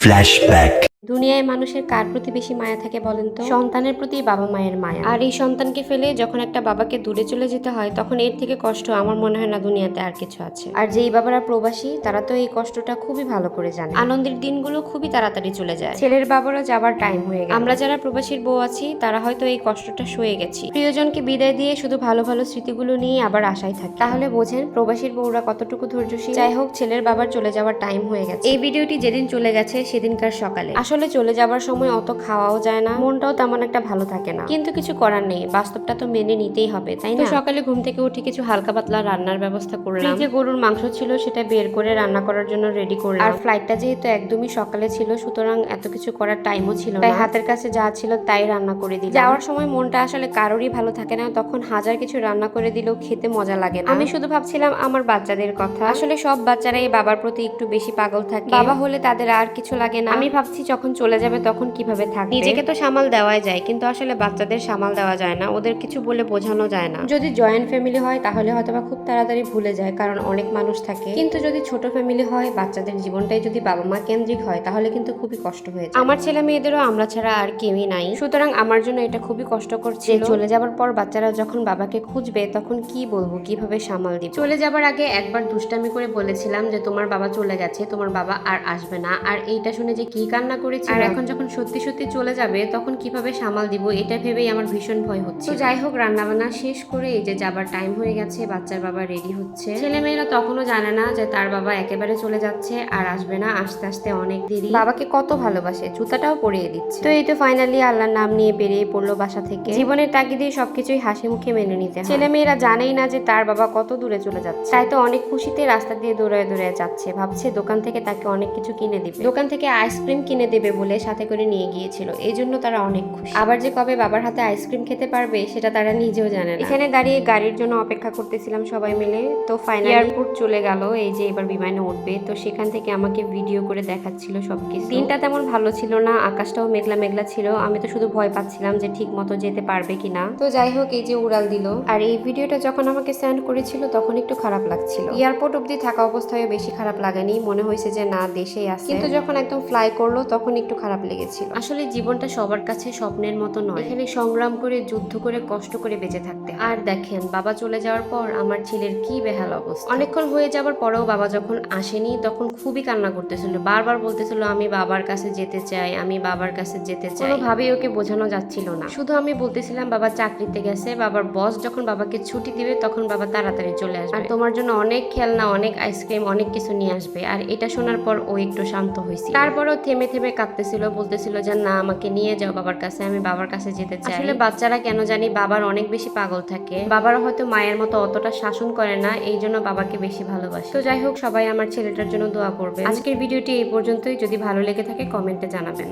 Flashback. দুনিয়ায় মানুষের কার প্রতি বেশি মায়া থাকে বলেন তো? সন্তানের প্রতি বাবা মায়ের মায়া। আর এই সন্তানকে ফেলে যখন একটা বাবাকে দূরে চলে যেতে হয় তখন এর থেকে কষ্ট আমার মনে হয় না দুনিয়াতে আর কিছু আছে। আর যেই বাবারা প্রবাসী তারা তো এই কষ্টটা খুবই ভালো করে জানে। আনন্দের দিনগুলো খুবই তাড়াতাড়ি চলে যায়, ছেলের বাবারও যাবার টাইম হয়ে গেছে। আমরা যারা প্রবাসীর বউ আছি তারা হয়তো এই কষ্টটা সয়ে গেছি, প্রিয়জনকে বিদায় দিয়ে শুধু ভালো ভালো স্মৃতিগুলো নিয়ে আবার আশায় থাকি। তাহলে বোঝেন প্রবাসীর বউরা কতটুকু ধৈর্যশীল। যাই হোক, ছেলের বাবার চলে যাওয়ার টাইম হয়ে গেছে। এই ভিডিওটি যেদিন চলে গেছে সেদিনকার সকালে। আসলে চলে যাবার সময় অত খাওয়াও যায় না, মনটাও তেমন একটা ভালো থাকে না, কিন্তু কিছু করার নেই, বাস্তবটা তো মেনে নিতেই হবে, তাই না? সকালে ঘুম থেকে উঠে কিছু হালকা পাতলা রান্নার ব্যবস্থা করলাম। যে গরুর মাংস ছিল সেটা বের করে রান্না করার জন্য রেডি করলাম। আর ফ্লাইটটা যেহেতু একদমই সকালে ছিল সুতরাং এত কিছু করার টাইমও ছিল না, তাই হাতের কাছে যা ছিল তাই রান্না করে দিলাম। যাওয়ার সময় মনটা আসলে কারোরই ভালো থাকে না, তখন হাজার কিছু রান্না করে দিলেও খেতে মজা লাগে না। আমি শুধু ভাবছিলাম আমার বাচ্চাদের কথা। আসলে সব বাচ্চারাই বাবার প্রতি একটু বেশি পাগল থাকে, বাবা হলে তাদের আর কিছু লাগে না। আমি ভাবছি যখন চলে যাবে তখন কিভাবে থাকবে। নিজেকে তো সামাল দেওয়াই যায়, কিন্তু আসলে বাচ্চাদের সামাল দেওয়া যায় না, ওদের কিছু বলে বোঝানো যায় না। যদি জয়েন্ট ফ্যামিলি হয় তাহলে হয়তোবা খুব তাড়াতাড়ি ভুলে যায়, কারণ অনেক মানুষ থাকে। কিন্তু যদি ছোট ফ্যামিলি হয়, বাচ্চাদের জীবনটাই যদি বাবা মা কেন্দ্রিক হয় তাহলে কিন্তু খুবই কষ্ট হয়ে যায়। আমার ছেলে মেয়েদেরও আমরা ছাড়া আর কেউই নাই, সুতরাং আমার জন্য এটা খুবই কষ্টকর ছিল। চলে যাবার পর বাচ্চারা যখন বাবাকে খুঁজবে তখন কি বলবো, কিভাবে সামাল দিব। চলে যাবার আগে একবার দুষ্টামি করে বলেছিলাম যে তোমার বাবা চলে গেছে, তোমার বাবা আর আসবে না। আর এইটা শুনে যে কি কান্না করেছি, আর এখন যখন সত্যি সত্যি চলে যাবে তখন কিভাবে সামাল দিব এটা ভেবেই আমার ভীষণ ভয় হচ্ছে। তো যাই হোক, রান্না বান্না শেষ করে এই যে যাবার টাইম হয়ে গেছে, বাচ্চার বাবা রেডি হচ্ছে। ছেলে মেয়েরা তখনও জানে না যে তার বাবা একেবারে চলে যাচ্ছে আর আসবে না, আস্তে আস্তে অনেক দেরি। বাবাকে কত ভালোবাসে, জুতাটাও পরিয়ে দিচ্ছে। তো এই তো ফাইনালি আল্লাহর নাম নিয়ে বেরিয়ে পড়লো বাসা থেকে। জীবনের তাগিদে সবকিছুই হাসি মুখে মেনে নিতে হয়। ছেলে মেয়েরা জানেই না যে তার বাবা কত দূরে চলে যাচ্ছে, তাই তো অনেক খুশিতে রাস্তা দিয়ে দৌড়ায় দৌড়ায় যাচ্ছে, ভাবছে দোকান থেকে তাকে অনেক কিছু কিনে দিবে। দোকান থেকে আইসক্রিম কিনে দেবে বলে সাথে করে নিয়ে গিয়েছিল, এই জন্য তারা অনেক খুশি। আবার যে কবে বাবার হাতে আইসক্রিম খেতে পারবে সেটা তারা নিজেও জানে না। এখানে দাঁড়িয়ে গাড়ির জন্য অপেক্ষা করতেছিলাম সবাই মিলে। তো ফাইনালি এয়ারপোর্ট চলে গেল, এই যে এবার বিমানে উঠবে। তো সেখান থেকে আমাকে ভিডিও করে দেখাচ্ছিল সবকিছু। দিনটা তেমন ভালো ছিল না, আকাশটাও মেঘলা মেঘলা ছিল। আমি তো শুধু ভয় পাচ্ছিলাম যে ঠিক মতো যেতে পারবে কিনা। তো যাই হোক, এই যে উড়াল দিল। আর এই ভিডিওটা যখন আমাকে সেন্ড করেছিল তখন একটু খারাপ লাগছিল। এয়ারপোর্ট অব্দি থাকা অবস্থায় বেশি খারাপ লাগেনি, মনে হয়েছে যে না দেশেই আছে। কিন্তু যখন একদম ফ্লাই করলো তখন একটু খারাপ লেগেছিল। আসলে জীবনটা সবার কাছে স্বপ্নের মতো নয়, এখানে সংগ্রাম করে যুদ্ধ করে কষ্ট করে বেঁচে থাকতে। আর দেখেন বাবা চলে যাওয়ার পর আমার ছেলের কি বেহাল অবস্থা। অনেকক্ষণ হয়ে যাওয়ার পরেও বাবা যখন আসেনি তখন খুবই কান্না করতেছিল, বারবার বলতেছিল আমি বাবার কাছে যেতে চাই, আমি বাবার কাছে যেতে চাই। কোনোভাবেই ওকে বোঝানো যাচ্ছিল না, শুধু আমি বলতেছিলাম বাবা চাকরিতে গেছে, বাবার বস যখন বাবাকে ছুটি দিবে তখন বাবা তাড়াতাড়ি চলে আসবে, আর তোমার জন্য অনেক খেলনা, অনেক আইসক্রিম, অনেক কিছু নিয়ে আসবে। আর এটা শোনার পর ও একটু শান্ত হয়েছে। তারপরও থেমে থেমে কাঁদতেছিল, বলতেছিল যে না আমাকে নিয়ে যাও বাবার কাছে, আমি বাবার কাছে যেতে চাই। আসলে বাচ্চারা কেন জানি বাবার অনেক বেশি পাগল থাকে, বাবারা হয়তো মায়ের মতো অতটা শাসন করে না, এই জন্য বাবাকে বেশি ভালোবাসে। তো যাই হোক, সবাই আমার ছেলেটার জন্য দোয়া করবেন। আজকের ভিডিওটি এই পর্যন্তই, যদি ভালো লেগে থাকে কমেন্টে জানাবেন।